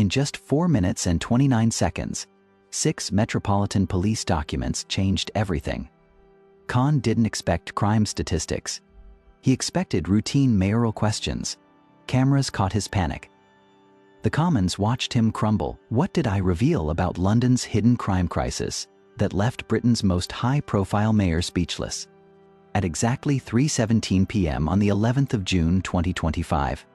In just 4 minutes and 29 seconds, 6 Metropolitan Police documents changed everything. Khan didn't expect crime statistics. He expected routine mayoral questions. Cameras caught his panic. The Commons watched him crumble. What did I reveal about London's hidden crime crisis that left Britain's most high-profile mayor speechless? At exactly 3:17 p.m. on the 11th of June 2025,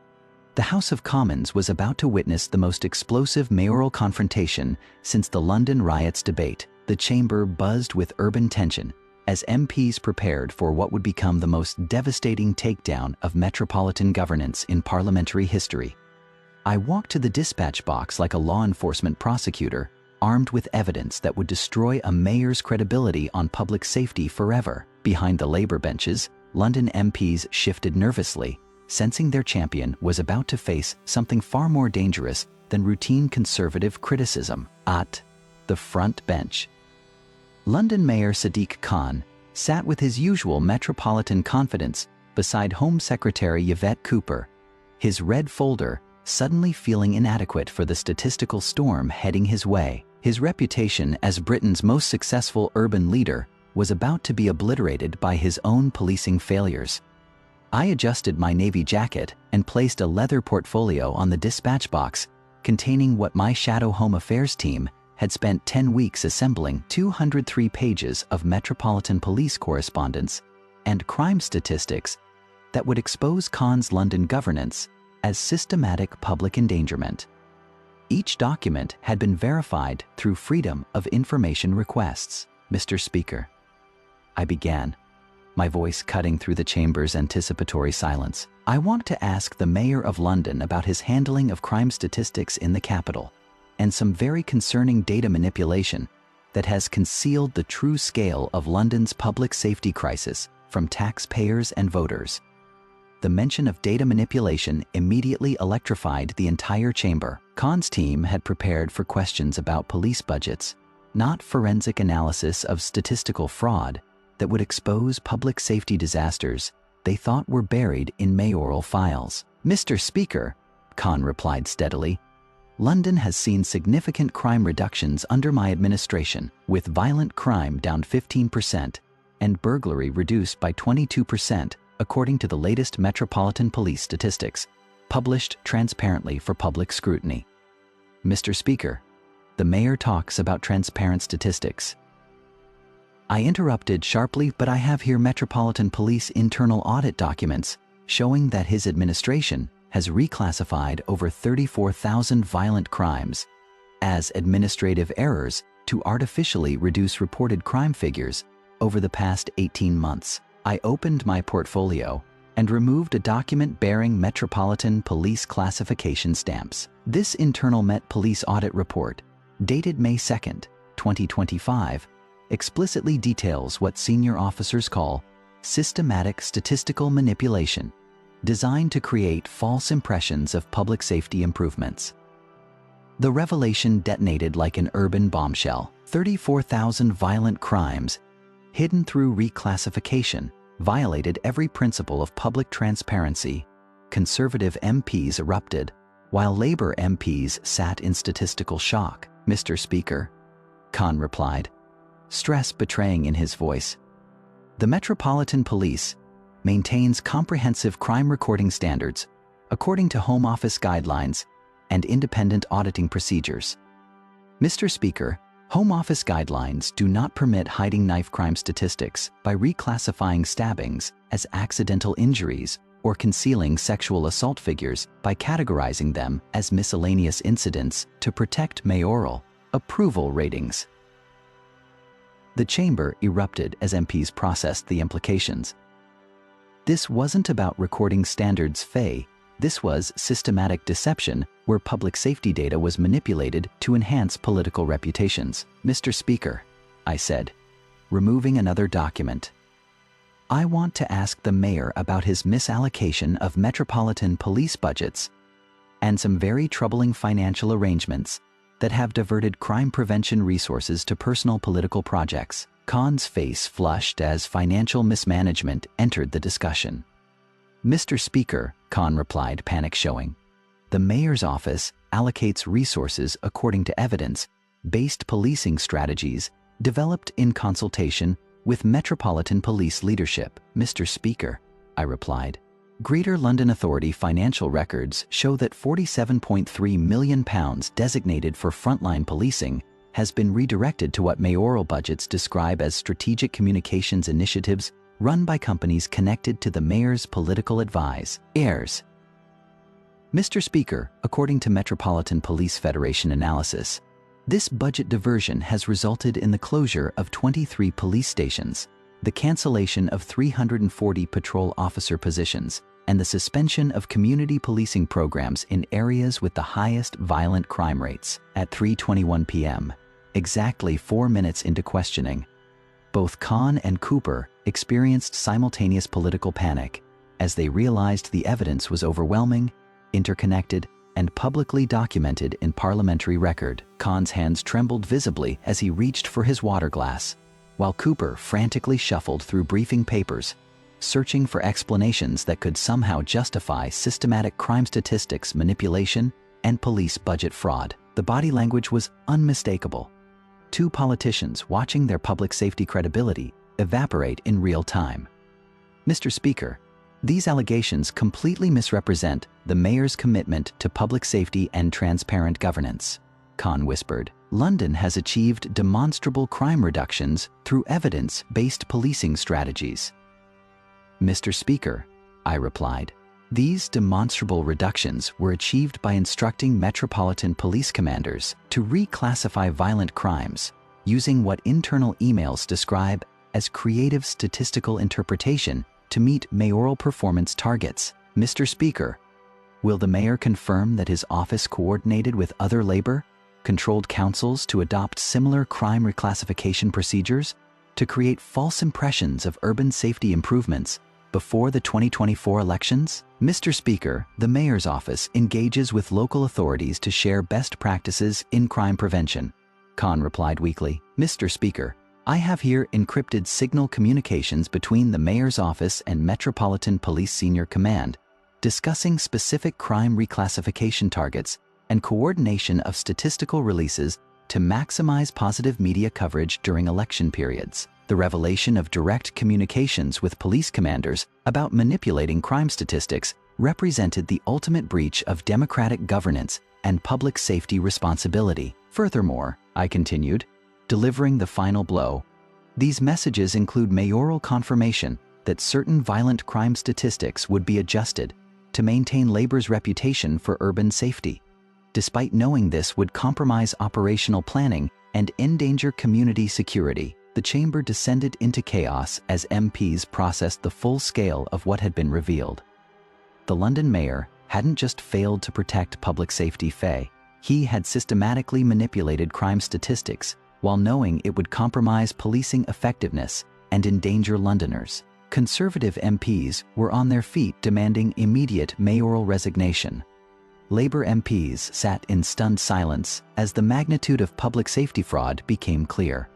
the House of Commons was about to witness the most explosive mayoral confrontation since the London riots debate. The chamber buzzed with urban tension as MPs prepared for what would become the most devastating takedown of metropolitan governance in parliamentary history. I walked to the dispatch box like a law enforcement prosecutor, armed with evidence that would destroy a mayor's credibility on public safety forever. Behind the Labour benches, London MPs shifted nervously, sensing their champion was about to face something far more dangerous than routine Conservative criticism. At the front bench, London Mayor Sadiq Khan sat with his usual metropolitan confidence beside Home Secretary Yvette Cooper, his red folder suddenly feeling inadequate for the statistical storm heading his way. His reputation as Britain's most successful urban leader was about to be obliterated by his own policing failures. I adjusted my navy jacket and placed a leather portfolio on the dispatch box containing what my shadow Home Affairs team had spent 10 weeks assembling: 203 pages of Metropolitan Police correspondence and crime statistics that would expose Khan's London governance as systematic public endangerment. Each document had been verified through Freedom of Information requests. Mr. Speaker, I began, my voice cutting through the chamber's anticipatory silence. I want to ask the Mayor of London about his handling of crime statistics in the capital and some very concerning data manipulation that has concealed the true scale of London's public safety crisis from taxpayers and voters. The mention of data manipulation immediately electrified the entire chamber. Khan's team had prepared for questions about police budgets, not forensic analysis of statistical fraud that would expose public safety disasters they thought were buried in mayoral files. Mr. Speaker, Khan replied steadily, London has seen significant crime reductions under my administration, with violent crime down 15% and burglary reduced by 22%, according to the latest Metropolitan Police statistics, published transparently for public scrutiny. Mr. Speaker, the mayor talks about transparent statistics. I interrupted sharply, but I have here Metropolitan Police internal audit documents showing that his administration has reclassified over 34,000 violent crimes as administrative errors to artificially reduce reported crime figures over the past 18 months. I opened my portfolio and removed a document bearing Metropolitan Police classification stamps. This internal Met Police audit report, dated May 2nd, 2025, explicitly details what senior officers call systematic statistical manipulation, designed to create false impressions of public safety improvements. The revelation detonated like an urban bombshell. 34,000 violent crimes, hidden through reclassification, violated every principle of public transparency. Conservative MPs erupted, while Labour MPs sat in statistical shock. Mr. Speaker, Khan replied, stress betraying in his voice. The Metropolitan Police maintains comprehensive crime recording standards according to Home Office guidelines and independent auditing procedures. Mr. Speaker, Home Office guidelines do not permit hiding knife crime statistics by reclassifying stabbings as accidental injuries or concealing sexual assault figures by categorizing them as miscellaneous incidents to protect mayoral approval ratings. The chamber erupted as MPs processed the implications. This wasn't about recording standards fey. This was systematic deception where public safety data was manipulated to enhance political reputations. Mr. Speaker, I said, removing another document. I want to ask the mayor about his misallocation of Metropolitan Police budgets and some very troubling financial arrangements that have diverted crime prevention resources to personal political projects. Khan's face flushed as financial mismanagement entered the discussion. Mr. Speaker, Khan replied, panic showing, the mayor's office allocates resources according to evidence-based policing strategies developed in consultation with Metropolitan Police leadership. Mr. Speaker, I replied, Greater London Authority financial records show that £47.3 million designated for frontline policing has been redirected to what mayoral budgets describe as strategic communications initiatives run by companies connected to the mayor's political advice. ERUPTS. Mr. Speaker, according to Metropolitan Police Federation analysis, this budget diversion has resulted in the closure of 23 police stations, the cancellation of 340 patrol officer positions, and the suspension of community policing programs in areas with the highest violent crime rates. At 3:21 p.m., exactly 4 minutes into questioning, both Khan and Cooper experienced simultaneous political panic as they realized the evidence was overwhelming, interconnected, and publicly documented in parliamentary record. Khan's hands trembled visibly as he reached for his water glass, while Cooper frantically shuffled through briefing papers, searching for explanations that could somehow justify systematic crime statistics manipulation and police budget fraud. The body language was unmistakable. Two politicians watching their public safety credibility evaporate in real time. Mr. Speaker, these allegations completely misrepresent the mayor's commitment to public safety and transparent governance. Khan whispered, London has achieved demonstrable crime reductions through evidence-based policing strategies. Mr. Speaker, I replied, these demonstrable reductions were achieved by instructing Metropolitan Police commanders to reclassify violent crimes using what internal emails describe as creative statistical interpretation to meet mayoral performance targets. Mr. Speaker, will the mayor confirm that his office coordinated with other labor-controlled councils to adopt similar crime reclassification procedures to create false impressions of urban safety improvements before the 2024 elections? Mr. Speaker, the mayor's office engages with local authorities to share best practices in crime prevention. Khan replied weakly, Mr. Speaker, I have here encrypted signal communications between the mayor's office and Metropolitan Police Senior Command, discussing specific crime reclassification targets and coordination of statistical releases to maximize positive media coverage during election periods. The revelation of direct communications with police commanders about manipulating crime statistics represented the ultimate breach of democratic governance and public safety responsibility. Furthermore, I continued, delivering the final blow, these messages include mayoral confirmation that certain violent crime statistics would be adjusted to maintain Labour's reputation for urban safety, despite knowing this would compromise operational planning and endanger community security. The chamber descended into chaos as MPs processed the full scale of what had been revealed. The London mayor hadn't just failed to protect public safety, he had systematically manipulated crime statistics while knowing it would compromise policing effectiveness and endanger Londoners. Conservative MPs were on their feet demanding immediate mayoral resignation. Labour MPs sat in stunned silence as the magnitude of public safety fraud became clear.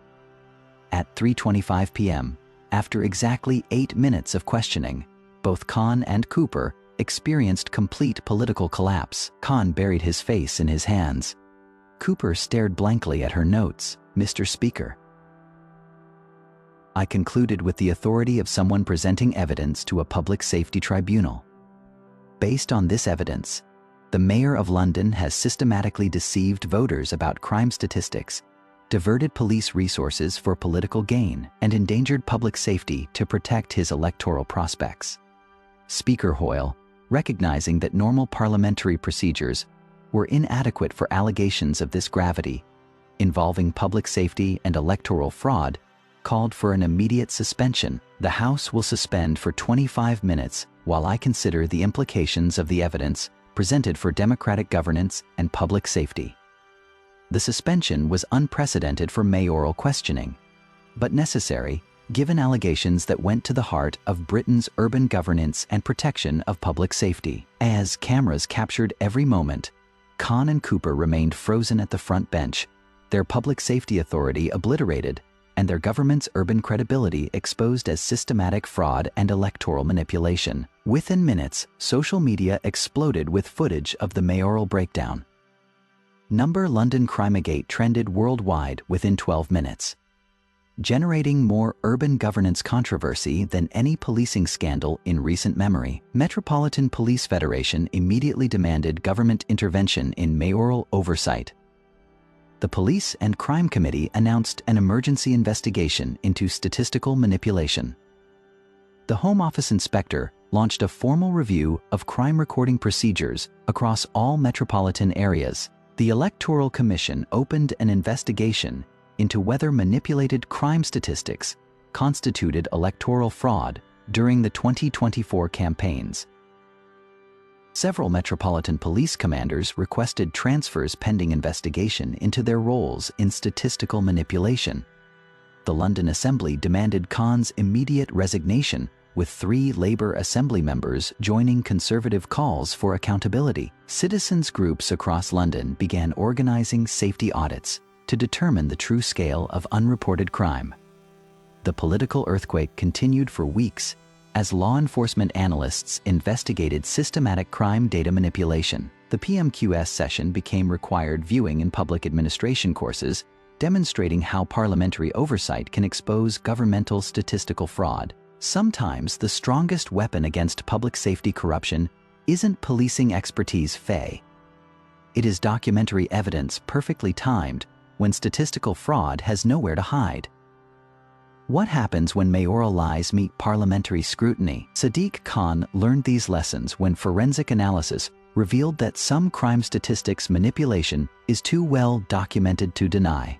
At 3:25 p.m., after exactly 8 minutes of questioning, both Khan and Cooper experienced complete political collapse. Khan buried his face in his hands. Cooper stared blankly at her notes. Mr. Speaker, I concluded with the authority of someone presenting evidence to a public safety tribunal. Based on this evidence, the Mayor of London has systematically deceived voters about crime statistics, diverted police resources for political gain, and endangered public safety to protect his electoral prospects. Speaker Hoyle, recognizing that normal parliamentary procedures were inadequate for allegations of this gravity, involving public safety and electoral fraud, called for an immediate suspension. The House will suspend for 25 minutes while I consider the implications of the evidence presented for democratic governance and public safety. The suspension was unprecedented for mayoral questioning, but necessary given allegations that went to the heart of Britain's urban governance and protection of public safety. As cameras captured every moment, Khan and Cooper remained frozen at the front bench, their public safety authority obliterated and their government's urban credibility exposed as systematic fraud and electoral manipulation. Within minutes, social media exploded with footage of the mayoral breakdown. London Crimegate trended worldwide within 12 minutes, generating more urban governance controversy than any policing scandal in recent memory. Metropolitan Police Federation immediately demanded government intervention in mayoral oversight. The Police and Crime Committee announced an emergency investigation into statistical manipulation. The Home Office inspector launched a formal review of crime recording procedures across all metropolitan areas. The Electoral Commission opened an investigation into whether manipulated crime statistics constituted electoral fraud during the 2024 campaigns. Several Metropolitan Police commanders requested transfers pending investigation into their roles in statistical manipulation. The London Assembly demanded Khan's immediate resignation, with 3 Labour Assembly members joining Conservative calls for accountability. Citizens groups across London began organising safety audits to determine the true scale of unreported crime. The political earthquake continued for weeks as law enforcement analysts investigated systematic crime data manipulation. The PMQs session became required viewing in public administration courses, demonstrating how parliamentary oversight can expose governmental statistical fraud. Sometimes the strongest weapon against public safety corruption isn't policing expertise fey. It is documentary evidence perfectly timed when statistical fraud has nowhere to hide. What happens when mayoral lies meet parliamentary scrutiny? Sadiq Khan learned these lessons when forensic analysis revealed that some crime statistics manipulation is too well documented to deny.